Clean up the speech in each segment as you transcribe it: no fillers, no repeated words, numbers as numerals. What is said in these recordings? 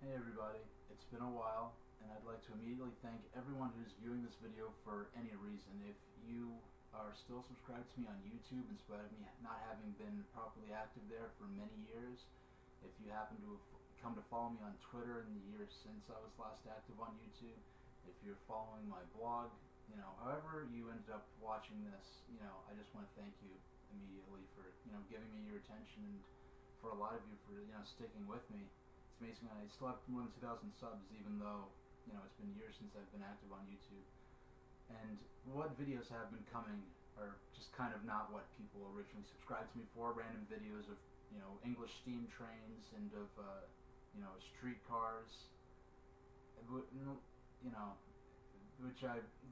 Hey everybody, it's been a while, and I'd like to immediately thank everyone who's viewing this video for any reason. If you are still subscribed to me on YouTube, in spite of me not having been properly active there for many years, if you happen to have come to follow me on Twitter in the years since I was last active on YouTube, if you're following my blog, however you ended up watching this, I just want to thank you immediately for, giving me your attention, and for a lot of you for, sticking with me. It's amazing I still have more than 2,000 subs, even though, it's been years since I've been active on YouTube. And what videos have been coming are just kind of not what people originally subscribed to me for. Random videos of, English steam trains and of, streetcars.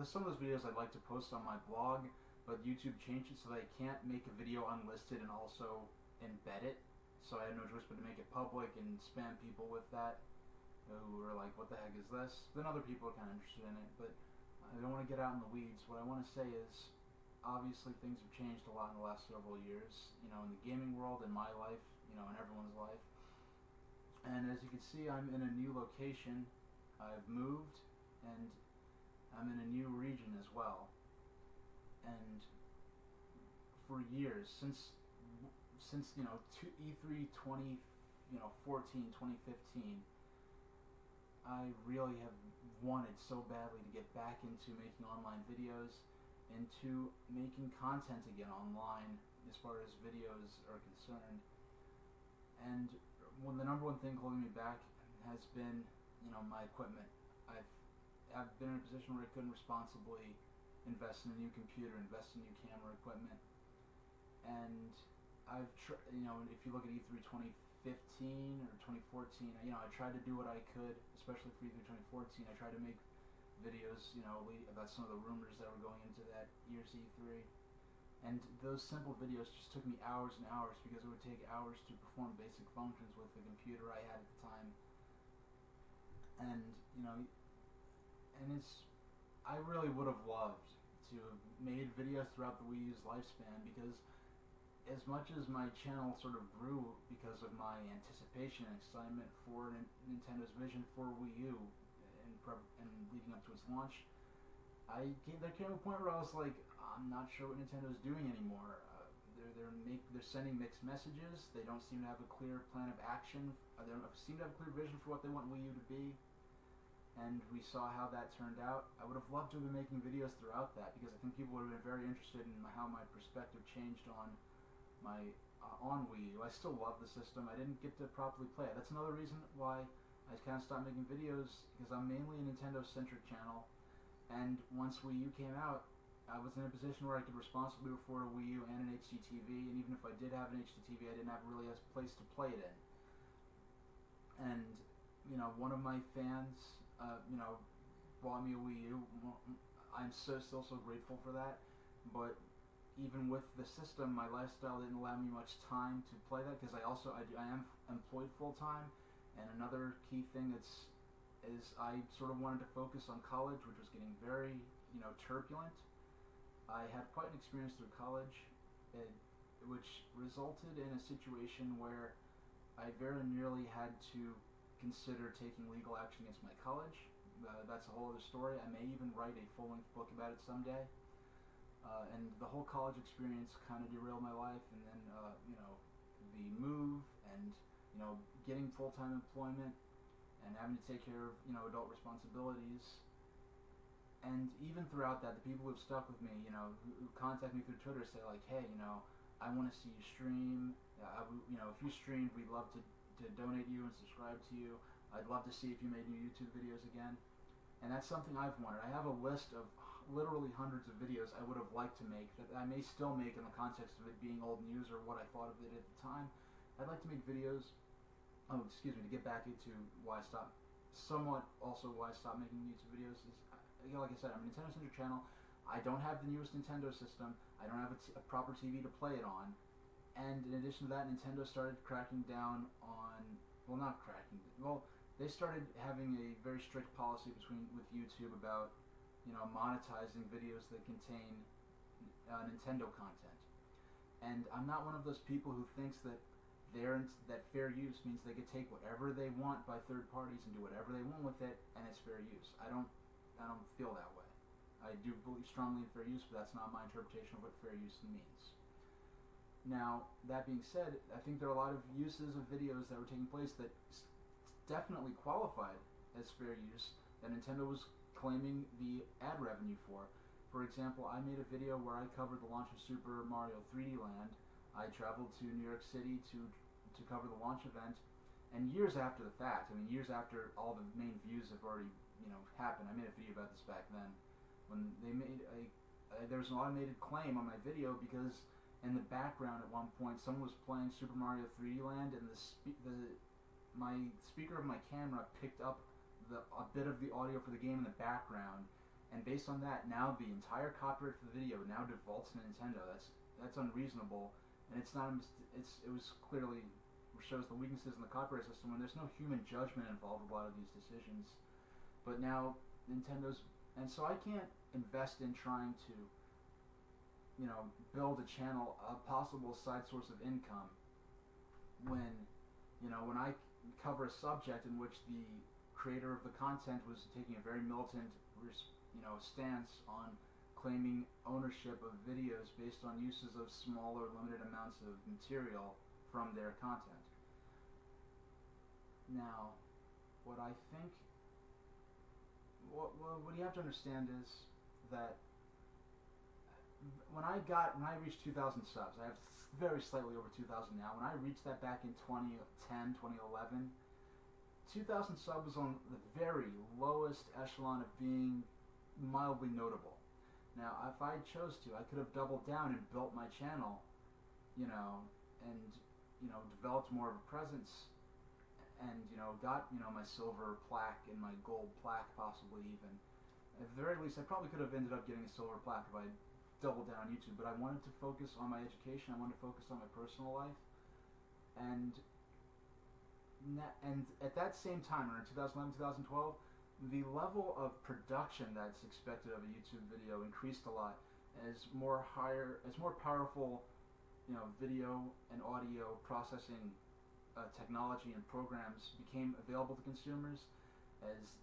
Some of those videos I'd like to post on my blog, but YouTube changed it so that I can't make a video unlisted and also embed it. So I had no choice but to make it public and spam people with that, who were like, what the heck is this? Then other people are kind of interested in it, but I don't want to get out in the weeds. What I want to say is, obviously things have changed a lot in the last several years, in the gaming world, in my life, in everyone's life. And as you can see, I'm in a new location. I've moved, and I'm in a new region as well. And for years, since E3 2014, 2015, I really have wanted so badly to get back into making online videos, into making content again online as far as videos are concerned. And the number one thing holding me back has been, my equipment. I've been in a position where I couldn't responsibly invest in a new computer, invest in new camera equipment, and if you look at E3 2015 or 2014, I tried to do what I could, especially for E3 2014. I tried to make videos, about some of the rumors that were going into that year's E3. And those simple videos just took me hours and hours, because it would take hours to perform basic functions with the computer I had at the time. And, I really would have loved to have made videos throughout the Wii U's lifespan, because as much as my channel sort of grew because of my anticipation and excitement for Nintendo's vision for Wii U and leading up to its launch, there came a point where I was like, I'm not sure what Nintendo's doing anymore. They're sending mixed messages. They don't seem to have a clear plan of action. They don't seem to have a clear vision for what they want Wii U to be. And we saw how that turned out. I would have loved to have been making videos throughout that, because I think people would have been very interested in how my perspective changed on Wii U. I still love the system. I didn't get to properly play it. That's another reason why I kind of stopped making videos, because I'm mainly a Nintendo-centric channel, and once Wii U came out, I was in a position where I could responsibly afford a Wii U and an HDTV, and even if I did have an HDTV, I didn't have really a place to play it in. And, one of my fans, bought me a Wii U. I'm still so grateful for that, but even with the system, my lifestyle didn't allow me much time to play that, because I am employed full time, and another key thing is I sort of wanted to focus on college, which was getting very turbulent. I had quite an experience through college, which resulted in a situation where I very nearly had to consider taking legal action against my college. That's a whole other story. I may even write a full-length book about it someday. And the whole college experience kind of derailed my life, and then, the move, and, getting full-time employment, and having to take care of, adult responsibilities. And even throughout that, the people who have stuck with me, who contact me through Twitter, say like, hey, I want to see you stream. If you streamed, we'd love to donate you and subscribe to you. I'd love to see if you made new YouTube videos again. And that's something I've wanted. I have a list of literally hundreds of videos I would have liked to make, that I may still make in the context of it being old news or what I thought of it at the time. I'd like to make videos, to get back into why I stopped, somewhat also why I stopped making YouTube videos is, like I said, I'm a Nintendo-centric channel. I don't have the newest Nintendo system. I don't have a proper TV to play it on. And in addition to that, Nintendo started cracking down on, they started having a very strict policy with YouTube about, monetizing videos that contain Nintendo content. And I'm not one of those people who thinks that that fair use means they could take whatever they want by third parties and do whatever they want with it, and it's fair use. I don't feel that way. I do believe strongly in fair use, but that's not my interpretation of what fair use means. Now, that being said, I think there are a lot of uses of videos that were taking place that definitely qualified as fair use that Nintendo was claiming the ad revenue for. For example, I made a video where I covered the launch of Super Mario 3D Land. I traveled to New York City to cover the launch event, and years after the fact, I mean years after all the main views have already happened, I made a video about this back then, when they made there was an automated claim on my video because in the background at one point someone was playing Super Mario 3D Land, and my speaker of my camera picked up a bit of the audio for the game in the background, and based on that, now the entire copyright for the video now defaults to Nintendo. That's unreasonable, and it was clearly shows the weaknesses in the copyright system when there's no human judgment involved with a lot of these decisions. But now and so I can't invest in trying to build a channel, a possible side source of income, when I cover a subject in which the creator of the content was taking a very militant stance on claiming ownership of videos based on uses of smaller limited amounts of material from their content. Now, what you have to understand is that when I reached 2,000 subs, I have very slightly over 2,000 now. When I reached that back in 2010, 2011, 2,000 subs was on the very lowest echelon of being mildly notable. Now, if I chose to, I could have doubled down and built my channel, and developed more of a presence, and got my silver plaque and my gold plaque, possibly even. At the very least, I probably could have ended up getting a silver plaque if I doubled down on YouTube. But I wanted to focus on my education. I wanted to focus on my personal life, and at that same time, around 2011, 2012, the level of production that's expected of a YouTube video increased a lot as more powerful, video and audio processing technology and programs became available to consumers, as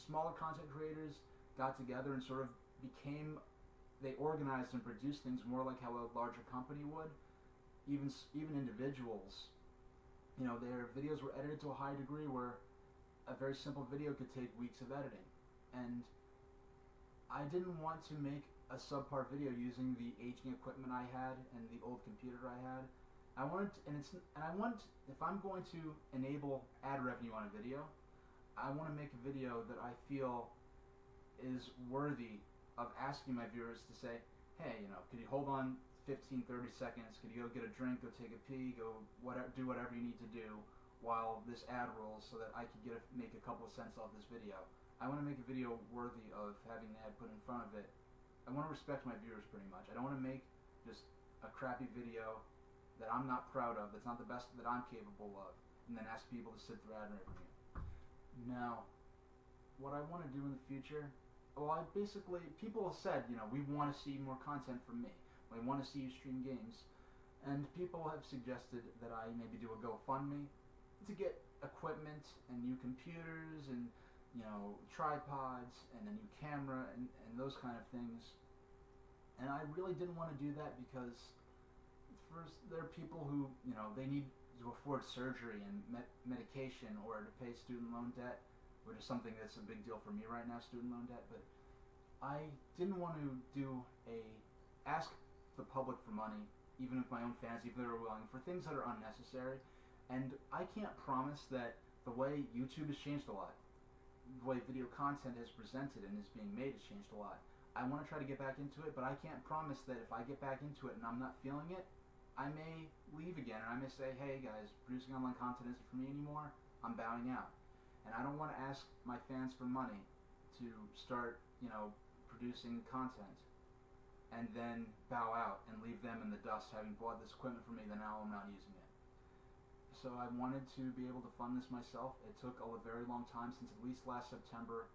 smaller content creators got together and sort of they organized and produced things more like how a larger company would. Even individuals, their videos were edited to a high degree where a very simple video could take weeks of editing. And I didn't want to make a subpar video using the aging equipment I had and the old computer I had. If I'm going to enable ad revenue on a video, I want to make a video that I feel is worthy of asking my viewers to say, hey, could you hold on 15, 30 seconds? Could you go get a drink, go take a pee, do whatever you need to do while this ad rolls so that I could make a couple of cents off this video. I want to make a video worthy of having an ad put in front of it. I want to respect my viewers pretty much. I don't want to make just a crappy video that I'm not proud of, that's not the best that I'm capable of, and then ask people to sit through ad revenue. Now, what I want to do in the future, people have said, we want to see more content from me. We want to see you stream games. And people have suggested that I maybe do a GoFundMe to get equipment and new computers and, tripods and a new camera and those kind of things. And I really didn't want to do that because first, there are people who, they need to afford surgery and medication or to pay student loan debt, which is something that's a big deal for me right now, student loan debt. But I didn't want to ask the public for money, even if my own fans, even if they were willing, for things that are unnecessary. And I can't promise that the way YouTube has changed a lot, the way video content is presented and is being made has changed a lot. I want to try to get back into it, but I can't promise that if I get back into it and I'm not feeling it, I may leave again, and I may say, hey guys, producing online content isn't for me anymore, I'm bowing out. And I don't want to ask my fans for money to start, producing content and then bow out and leave them in the dust having bought this equipment from me that now I'm not using it. So I wanted to be able to fund this myself. It took a very long time, since at least last September,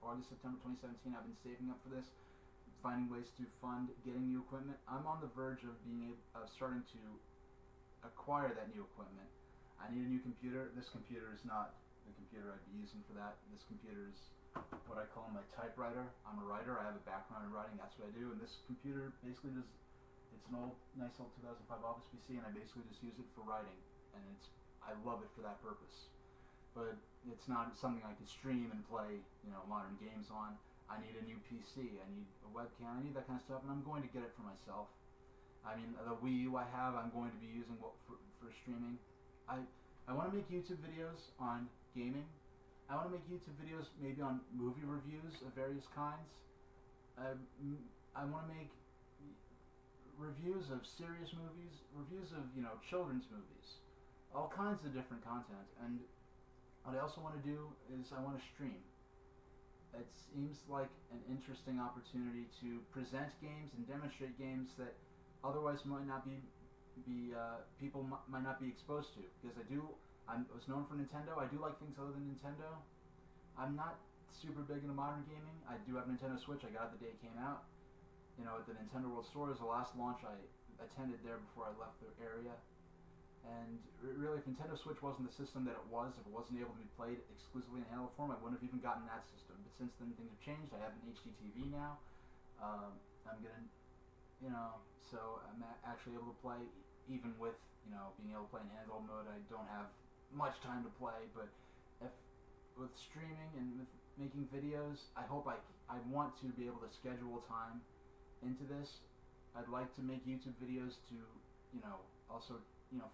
August, September 2017, I've been saving up for this, finding ways to fund getting new equipment. I'm on the verge of starting to acquire that new equipment. I need a new computer. This computer is not the computer I'd be using for that. This computer is what I call my typewriter. I'm a writer. I have a background in writing. That's what I do. And this computer basically does. It's an nice old 2005 Office PC, and I basically just use it for writing. And I love it for that purpose. But it's not something I can stream and play, modern games on. I need a new PC. I need a webcam. I need that kind of stuff, and I'm going to get it for myself. I mean, the Wii U I have, I'm going to be using for streaming. I want to make YouTube videos on gaming. I want to make YouTube videos maybe on movie reviews of various kinds. I want to make reviews of serious movies, reviews of, children's movies, all kinds of different content. And what I also want to do is I want to stream. It seems like an interesting opportunity to present games and demonstrate games that otherwise might not be people might not be exposed to. Because I was known for Nintendo. I do like things other than Nintendo. I'm not super big into modern gaming. I do have a Nintendo Switch. I got it the day it came out. At the Nintendo World Store was the last launch I attended there before I left the area. And really, if Nintendo Switch wasn't the system that it was, if it wasn't able to be played exclusively in handheld form, I wouldn't have even gotten that system. But since then, things have changed. I have an HD TV now. I'm gonna, so I'm actually able to play, even with, being able to play in handheld mode. I don't have much time to play, but with streaming and with making videos, I hope I want to be able to schedule time into this. I'd like to make YouTube videos to, also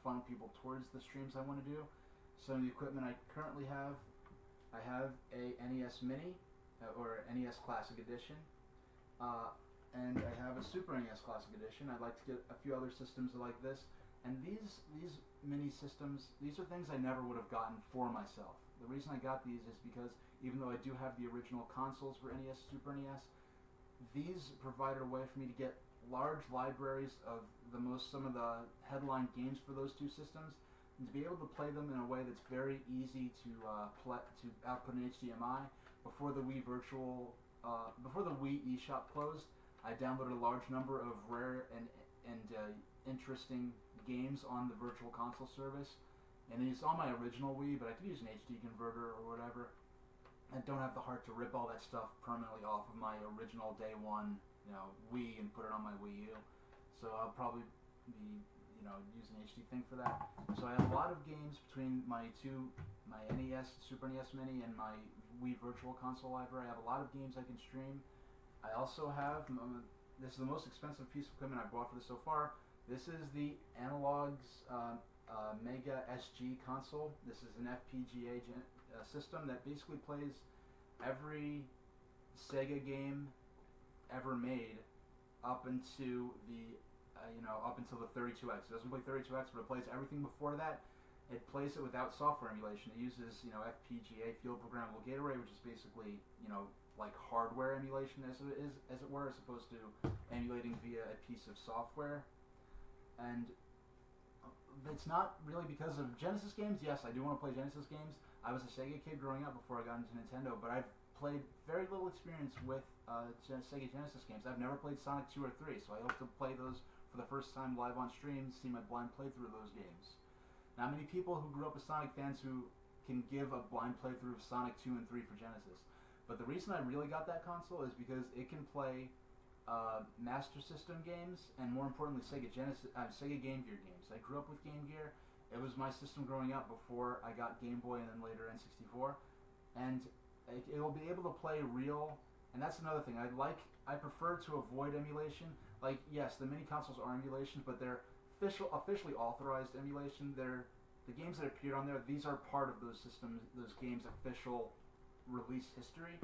funnel people towards the streams I want to do. Some of the equipment I currently have, I have a NES Mini or NES Classic Edition, and I have a Super NES Classic Edition. I'd like to get a few other systems like this, and these mini systems, these are things I never would have gotten for myself. The reason I got these is because even though I do have the original consoles for NES, Super NES, these provided a way for me to get large libraries of some of the headline games for those two systems, and to be able to play them in a way that's very easy to output in HDMI. Before the Wii eShop closed, I downloaded a large number of rare and interesting games on the Virtual Console service, and it's on my original Wii, but I could use an HD converter or whatever. I don't have the heart to rip all that stuff permanently off of my original day one Wii and put it on my Wii U. So I'll probably be, using an HD thing for that. So I have a lot of games between my NES, Super NES Mini, and my Wii Virtual Console library. I have a lot of games I can stream. I also have, this is the most expensive piece of equipment I've bought for this so far. This is the Analogs Mega SG console. This is an FPGA system that basically plays every Sega game ever made up until the 32X. It doesn't play 32X, but it plays everything before that. It plays it without software emulation. It uses FPGA, field programmable gate array, which is basically like hardware emulation as it were, as opposed to emulating via a piece of software. And it's not really because of Genesis games. Yes, I do want to play Genesis games. I was a Sega kid growing up before I got into Nintendo, but I've played very little experience with Sega Genesis games. I've never played Sonic 2 or 3, so I hope to play those for the first time live on stream, see my blind playthrough of those games. Not many people who grew up as Sonic fans who can give a blind playthrough of Sonic 2 and 3 for Genesis. But the reason I really got that console is because it can play Master System games, and more importantly, Sega Game Gear games. I grew up with Game Gear. It was my system growing up before I got Game Boy and then later N64. And it'll be able to play real, and that's another thing. I prefer to avoid emulation. Like, yes, the mini consoles are emulation, but they're officially authorized emulation. They're the games that appeared on there. These are part of those systems, those games' official release history.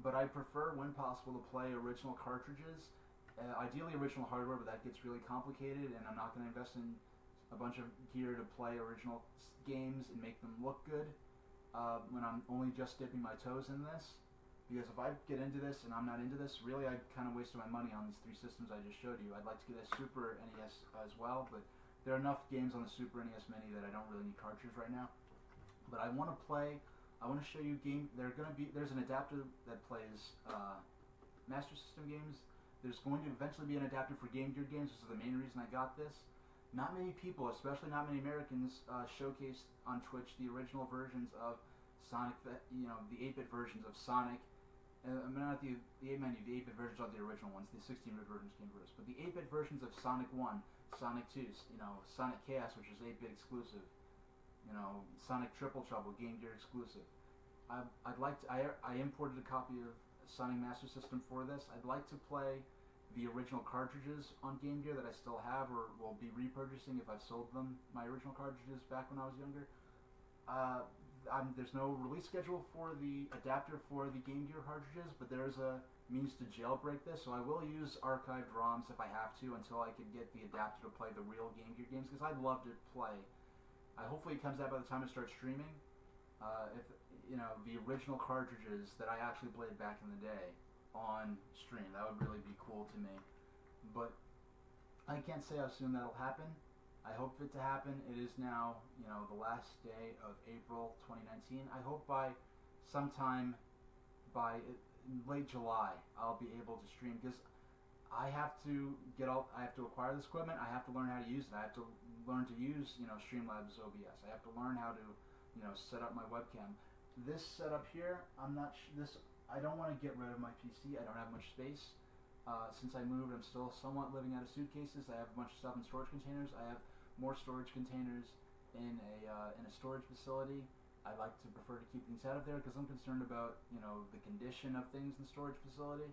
But I prefer, when possible, to play original cartridges. Ideally original hardware, but that gets really complicated, and I'm not going to invest in a bunch of gear to play original games and make them look good when I'm only just dipping my toes in this. Because if I get into this and I'm not into this, really I kind of wasted my money on these three systems I just showed you. I'd like to get a Super NES as well, but there are enough games on the Super NES Mini that I don't really need cartridges right now. But I want to show you there's an adapter that plays Master System games. There's going to eventually be an adapter for Game Gear games. This is the main reason I got this. not many people, especially not many Americans, showcased on Twitch the original versions of Sonic, the 8-bit versions of Sonic. I mean, not the 8-bit versions are the original ones. The 16-bit versions came first, but the 8-bit versions of Sonic 1, Sonic 2, Sonic Chaos, which is 8-bit exclusive, Sonic Triple Trouble, Game Gear exclusive. I imported a copy of Sonic Master System for this. I'd like to play the original cartridges on Game Gear that I still have or will be repurchasing if I've sold them, my original cartridges back when I was younger. There's no release schedule for the adapter for the Game Gear cartridges, but there's a means to jailbreak this, so I will use archived ROMs if I have to until I can get the adapter to play the real Game Gear games, because I'd love to play. Hopefully it comes out by the time I start streaming. If the original cartridges that I actually played back in the day on stream, that would really be cool to me. But I can't say how soon that'll happen. I hope for it to happen. It is now, the last day of April 2019. I hope by sometime by late July I'll be able to stream, because I have to acquire this equipment. I have to learn how to use it. I have to learn to use, Streamlabs OBS. I have to learn how to, set up my webcam. This setup here, I don't want to get rid of my PC. I don't have much space. Since I moved, I'm still somewhat living out of suitcases. I have a bunch of stuff in storage containers. I have more storage containers in a storage facility. I like to prefer to keep things out of there because I'm concerned about the condition of things in the storage facility.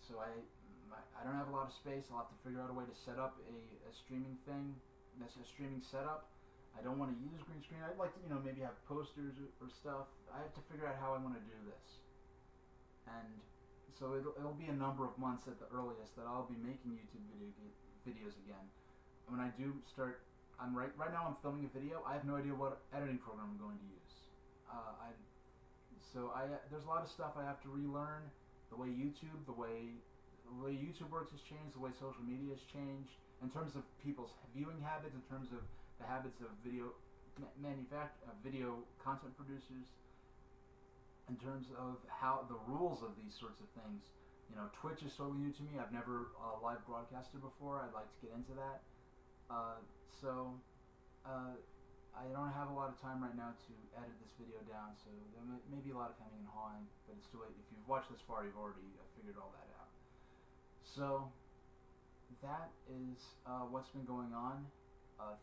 So I don't have a lot of space. I'll have to figure out a way to set up a streaming thing. That's a streaming setup. I don't want to use green screen. I'd like to maybe have posters or stuff. I have to figure out how I want to do this. And so it'll be a number of months at the earliest that I'll be making YouTube videos again. When I do start, right now I'm filming a video. I have no idea what editing program I'm going to use. There's a lot of stuff I have to relearn. The way YouTube works has changed. The way social media has changed in terms of people's viewing habits, in terms of the habits of video content producers, in terms of how the rules of these sorts of things. Twitch is totally new to me. I've never live broadcasted before. I'd like to get into that. I don't have a lot of time right now to edit this video down, so there may be a lot of hemming and hawing, but it's too late. If you've watched this far, you've already figured all that out. So that is what's been going on.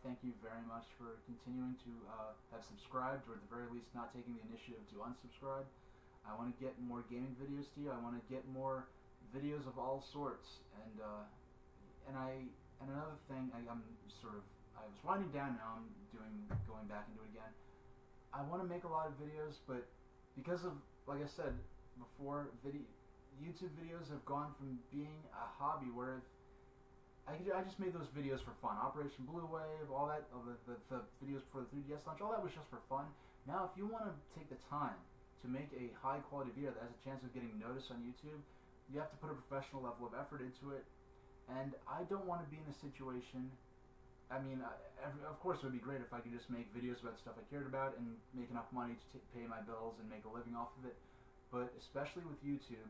Thank you very much for continuing to have subscribed, or at the very least not taking the initiative to unsubscribe. I want to get more gaming videos to you. I want to get more videos of all sorts. And another thing, I was winding down now. I'm going back into it again. I want to make a lot of videos, but because of, like I said before, YouTube videos have gone from being a hobby where I just made those videos for fun. Operation Blue Wave, all that, the videos before the 3DS launch, all that was just for fun. Now, if you want to take the time to make a high-quality video that has a chance of getting noticed on YouTube, you have to put a professional level of effort into it. And I don't want to be in a situation... of course it would be great if I could just make videos about stuff I cared about and make enough money to pay my bills and make a living off of it. But especially with YouTube,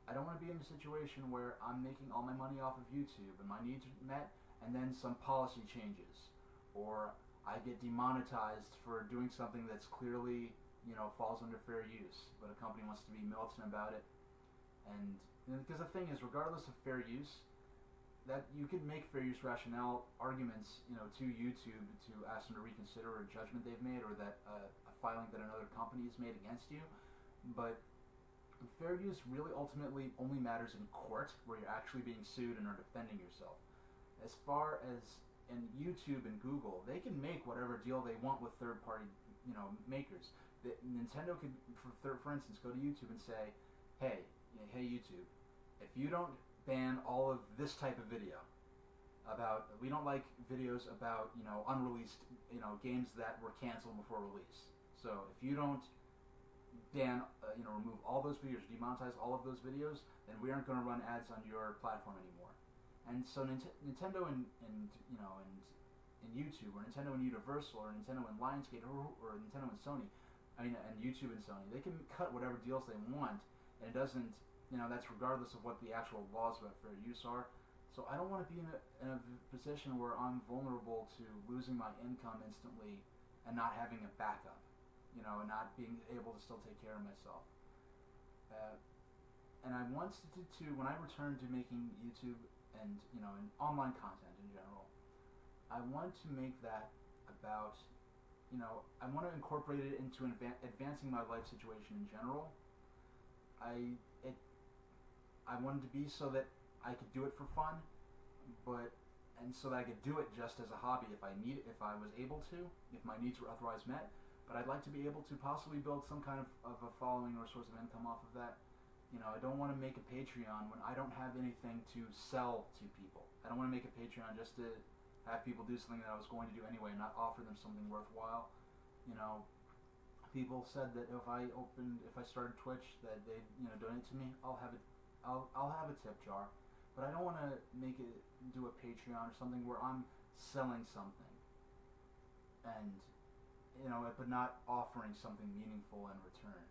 I don't want to be in a situation where I'm making all my money off of YouTube and my needs are met, and then some policy changes, or I get demonetized for doing something that's clearly, falls under fair use, but a company wants to be militant about it. And because the thing is, regardless of fair use, that you could make fair use rationale arguments, to YouTube to ask them to reconsider a judgment they've made, or that a filing that another company has made against you, but fair use really ultimately only matters in court, where you're actually being sued and are defending yourself. As far as in YouTube and Google, they can make whatever deal they want with third-party, makers. Nintendo could, for instance, go to YouTube and say, hey YouTube, if you don't ban all of this type of video we don't like videos about, unreleased, games that were canceled before release. So if you don't remove all those videos, demonetize all of those videos, then we aren't going to run ads on your platform anymore. And so Nintendo and YouTube, or Nintendo and Universal, or Nintendo and Lionsgate, or Nintendo and Sony, and YouTube and Sony, they can cut whatever deals they want, and it doesn't, that's regardless of what the actual laws about fair use are. So I don't want to be in a position where I'm vulnerable to losing my income instantly and not having a backup, you know, and not being able to still take care of myself. And I wanted to, when I return to making YouTube and, you know, and online content in general, I want to make that about, you know, I want to incorporate it into advancing my life situation in general. I wanted to be so that I could do it for fun, and so that I could do it just as a hobby if I was able to, if my needs were otherwise met. But I'd like to be able to possibly build some kind of a following or source of income off of that. You know, I don't want to make a Patreon when I don't have anything to sell to people. I don't want to make a Patreon just to have people do something that I was going to do anyway and not offer them something worthwhile. You know, people said that if I started Twitch, that they'd, you know, donate to me. I'll have a tip jar, but I don't want to do a Patreon or something where I'm selling something, and, you know, but not offering something meaningful in return.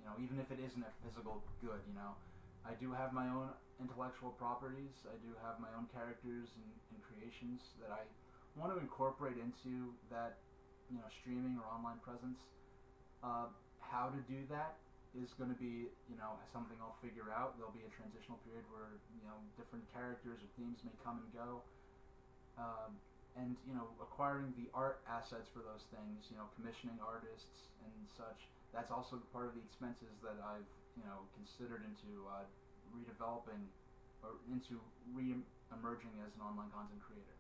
You know, even if it isn't a physical good, you know, I do have my own intellectual properties. I do have my own characters and creations that I want to incorporate into that, you know, streaming or online presence. How to do that is going to be, you know, something I'll figure out. There'll be a transitional period where, you know, different characters or themes may come and go. And, you know, acquiring the art assets for those things, you know, commissioning artists and such, that's also part of the expenses that I've, you know, considered into redeveloping or into re-emerging as an online content creator.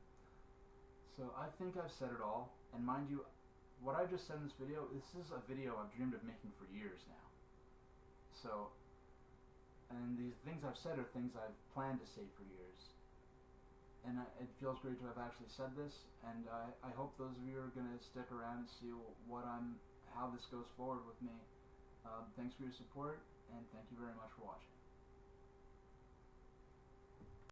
So I think I've said it all, and mind you, what I just said in this video, this is a video I've dreamed of making for years now. So, and these things I've said are things I've planned to say for years. And it feels great to have actually said this, and I hope those of you are going to stick around and see how this goes forward with me. Thanks for your support, and thank you very much for watching.